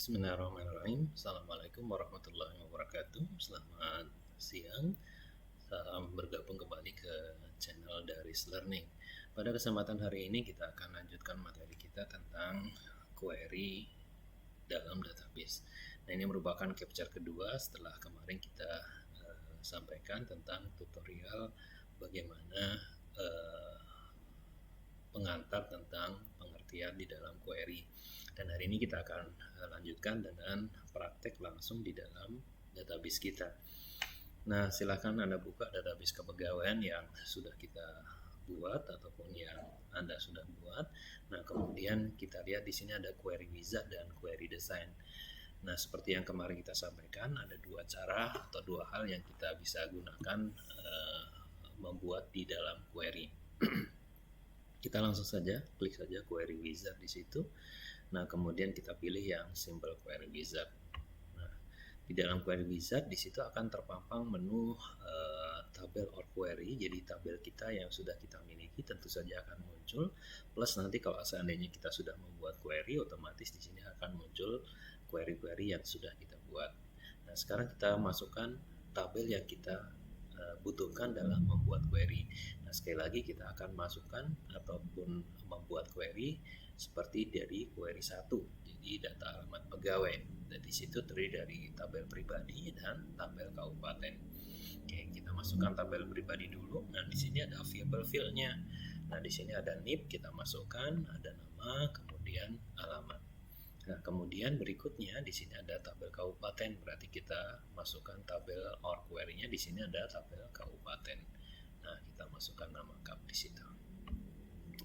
Bismillahirrahmanirrahim. Assalamualaikum warahmatullahi wabarakatuh. Selamat siang. Salam bergabung kembali ke channel Daris Learning. Pada kesempatan hari ini kita akan lanjutkan materi kita tentang query dalam database. Nah, ini merupakan capture kedua setelah kemarin kita sampaikan tentang tutorial bagaimana pengantar tentang pengertian di dalam query. Dan hari ini kita akan lanjutkan dengan praktek langsung di dalam database kita. Nah, silakan Anda buka database kepegawaian yang sudah kita buat ataupun yang Anda sudah buat. Nah, kemudian kita lihat di sini ada query wizard dan query design. Nah, seperti yang kemarin kita sampaikan, ada dua cara atau dua hal yang kita bisa gunakan membuat di dalam query. Kita langsung saja klik saja query wizard di situ. Nah, kemudian kita pilih yang simple query wizard. Nah, di dalam query wizard di situ akan terpampang menu tabel or query. Jadi tabel kita yang sudah kita miliki tentu saja akan muncul. Plus nanti kalau seandainya kita sudah membuat query, otomatis di sini akan muncul query-query yang sudah kita buat. Nah, sekarang kita masukkan tabel yang kita butuhkan dalam membuat query. Nah, sekali lagi kita akan masukkan ataupun membuat query seperti dari query 1. Jadi data alamat pegawai. Dan di situ terdiri dari tabel pribadi dan tabel kabupaten. Oke, kita masukkan tabel pribadi dulu. Nah, di sini ada available field-nya. Nah, di sini ada NIP kita masukkan, ada nama, kemudian alamat. Nah, kemudian berikutnya di sini ada tabel kabupaten, berarti kita masukkan tabel or query-nya, di sini ada tabel kabupaten. Nah, kita masukkan nama kap di situ.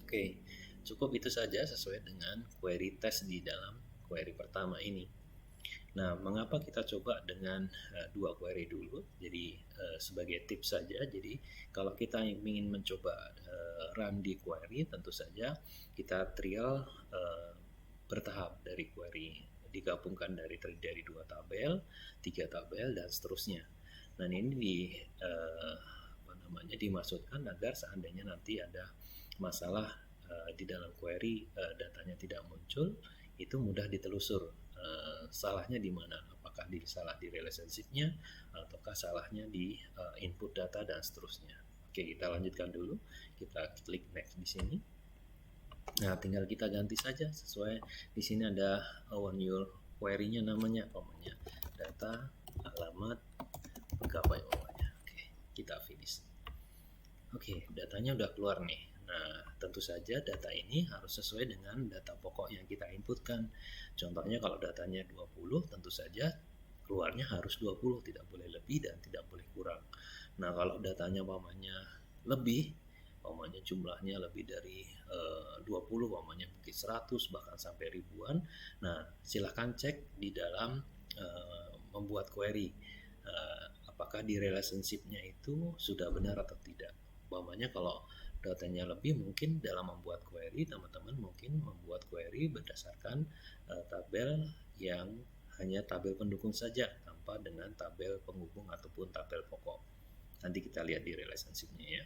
Oke, cukup itu saja sesuai dengan query test di dalam query pertama ini. Nah, mengapa kita coba dengan dua query dulu? Jadi sebagai tips saja, jadi kalau kita ingin mencoba run di query, tentu saja kita trial bertahap dari query, digabungkan terdiri dari dua tabel, tiga tabel, dan seterusnya. Dan ini dimaksudkan agar seandainya nanti ada masalah di dalam query, datanya tidak muncul, itu mudah ditelusur salahnya di mana, apakah salah di relationship-nya ataukah salahnya di input data dan seterusnya. Oke, kita lanjutkan dulu, kita klik next di sini. Nah, tinggal kita ganti saja sesuai di sini ada new query-nya, namanya data alamat pegawai umpamanya. Oke, kita finish. Oke, datanya udah keluar nih. Nah, tentu saja data ini harus sesuai dengan data pokok yang kita inputkan. Contohnya kalau datanya 20, tentu saja keluarnya harus 20, tidak boleh lebih dan tidak boleh kurang. Nah, kalau datanya lebih, jumlahnya lebih dari 20, mungkin 100 bahkan sampai ribuan. Nah, silahkan cek di dalam membuat query apakah di relationship-nya itu sudah benar atau tidak. Kalau datanya lebih, mungkin dalam membuat query teman-teman mungkin membuat query berdasarkan tabel yang hanya tabel pendukung saja tanpa dengan tabel penghubung ataupun tabel pokok. Nanti kita lihat di relationship-nya ya.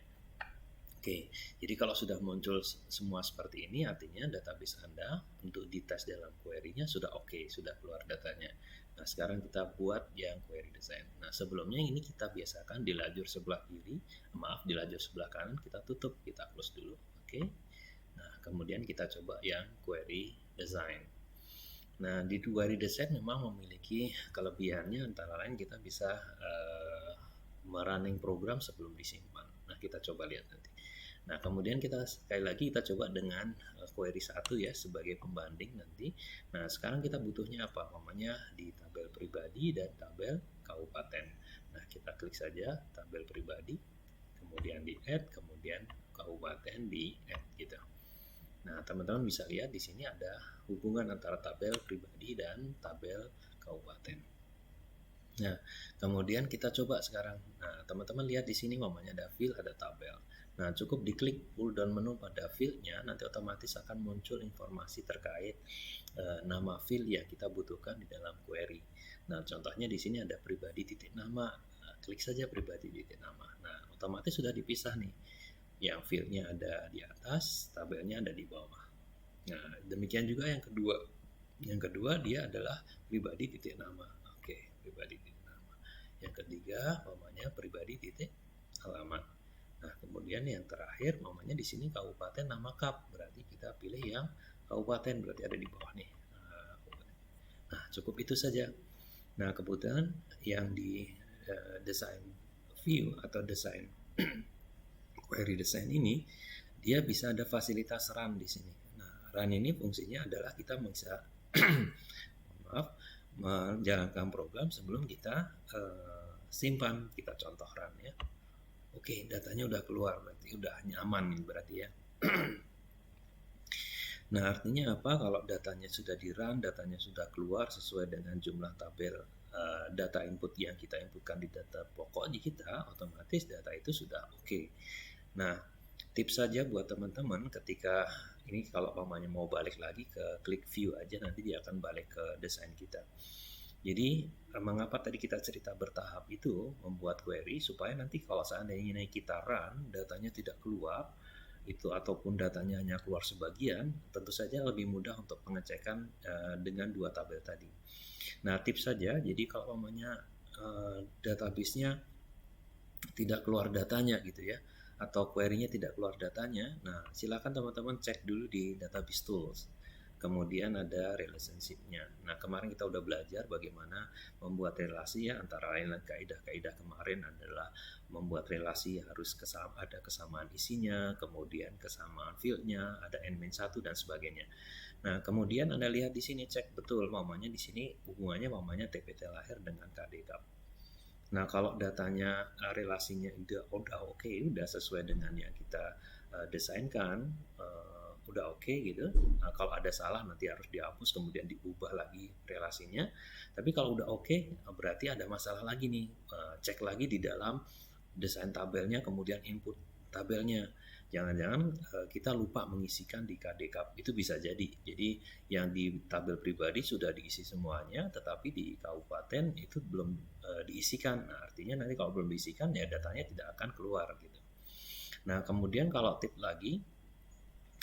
Oke, jadi kalau sudah muncul semua seperti ini, artinya database Anda untuk dites dalam query-nya sudah oke, sudah keluar datanya. Nah, sekarang kita buat yang query design. Nah, sebelumnya ini kita biasakan di lajur sebelah kiri, di lajur sebelah kanan kita tutup, kita close dulu. Oke. Nah, kemudian kita coba yang query design. Nah, di query design memang memiliki kelebihannya, antara lain kita bisa merunning program sebelum disimpan. Nah, kita coba lihat nanti. Nah, kemudian sekali lagi kita coba dengan query 1 ya sebagai pembanding nanti. Nah, sekarang kita butuhnya apa? Di tabel pribadi dan tabel kabupaten. Nah, kita klik saja tabel pribadi, kemudian di add, kemudian kabupaten di add gitu. Nah, teman-teman bisa lihat di sini ada hubungan antara tabel pribadi dan tabel kabupaten. Nah, kemudian kita coba sekarang. Nah, teman-teman lihat di sini ada field, ada tabel. Nah, cukup diklik pull down menu pada field-nya, nanti otomatis akan muncul informasi terkait nama field yang kita butuhkan di dalam query. Nah, contohnya di sini ada pribadi titik nama. Nah, klik saja pribadi titik nama. Nah, otomatis sudah dipisah nih. Yang field-nya ada di atas, tabelnya ada di bawah. Nah, demikian juga yang kedua. Yang kedua dia adalah pribadi titik nama. Oke, pribadi titik nama. Yang ketiga namanya pribadi titik alamat. Nah, kemudian yang terakhir namanya di sini kabupaten nama kap. Berarti kita pilih yang kabupaten, berarti ada di bawah nih. Nah, cukup itu saja. Nah, kebetulan yang di desain view atau desain query design ini dia bisa ada fasilitas run di sini. Nah, run ini fungsinya adalah kita bisa menjalankan program sebelum kita simpan. Kita contoh run ya. Oke, datanya udah keluar, berarti udah nyaman nih berarti ya. Nah, artinya apa? Kalau datanya sudah di run, datanya sudah keluar sesuai dengan jumlah tabel data input yang kita inputkan di data pokok di kita, otomatis data itu sudah oke. Nah, tips saja buat teman-teman ketika ini kalau pamannya mau balik lagi ke klik view aja, nanti dia akan balik ke desain kita. Jadi mengapa tadi kita cerita bertahap itu membuat query supaya nanti kalau seandainya kita run datanya tidak keluar itu ataupun datanya hanya keluar sebagian, tentu saja lebih mudah untuk pengecekan dengan dua tabel tadi. Nah, tips saja, jadi kalau namanya database-nya tidak keluar datanya gitu ya, atau query-nya tidak keluar datanya, nah silakan teman-teman cek dulu di database tools. Kemudian ada relationship-nya. Nah, kemarin kita udah belajar bagaimana membuat relasi ya, antara lain kaidah-kaidah kemarin adalah membuat relasi harus ada kesamaan isinya, kemudian kesamaan field-nya, ada n-1 dan sebagainya. Nah, kemudian Anda lihat di sini cek betul mamanya di sini hubungannya mamanya TPT lahir dengan KDKAP. Nah, kalau datanya relasinya udah oke, udah sesuai dengan yang kita desainkan, udah oke gitu. Nah, kalau ada salah nanti harus dihapus kemudian diubah lagi relasinya. Tapi kalau udah oke, berarti ada masalah lagi nih. Cek lagi di dalam desain tabelnya kemudian input tabelnya. Jangan-jangan kita lupa mengisikan di KDKAP, itu bisa jadi. Jadi yang di tabel pribadi sudah diisi semuanya, tetapi di kabupaten itu belum diisikan. Nah, artinya nanti kalau belum diisikan ya datanya tidak akan keluar gitu. Nah, kemudian kalau tip lagi,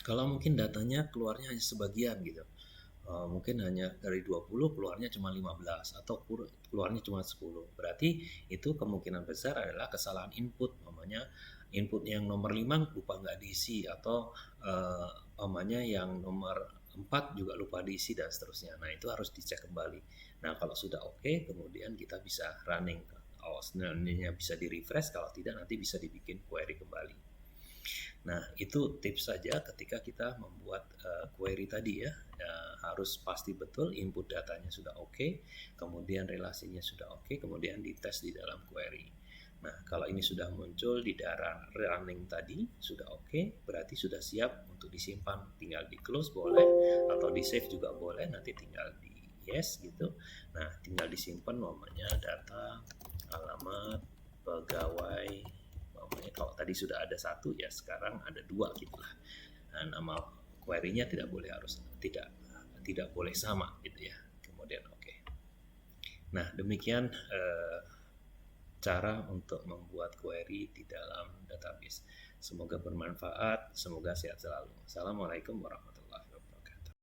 kalau mungkin datanya keluarnya hanya sebagian gitu. Mungkin hanya dari 20 keluarnya cuma 15 atau keluarnya cuma 10. Berarti itu kemungkinan besar adalah kesalahan input, namanya input yang nomor 5 lupa nggak diisi atau namanya yang nomor 4 juga lupa diisi dan seterusnya. Nah, itu harus dicek kembali. Nah, kalau sudah oke, kemudian kita bisa running. Kalau sebenarnya bisa di refresh, kalau tidak nanti bisa dibikin query kembali. Nah, itu tips saja ketika kita membuat query tadi ya. Harus pasti betul input datanya sudah oke, kemudian relasinya sudah oke, kemudian dites di dalam query. Nah, kalau ini sudah muncul di daerah running tadi, sudah oke, berarti sudah siap untuk disimpan. Tinggal di close boleh, atau di save juga boleh, nanti tinggal di yes gitu. Nah, tinggal disimpan namanya data, alamat, pegawai, kalau tadi sudah ada satu ya sekarang ada dua gitulah. Nah, nama query-nya tidak boleh tidak boleh sama gitu ya. Kemudian oke. Nah, demikian cara untuk membuat query di dalam database. Semoga bermanfaat, semoga sehat selalu. Assalamualaikum warahmatullahi wabarakatuh.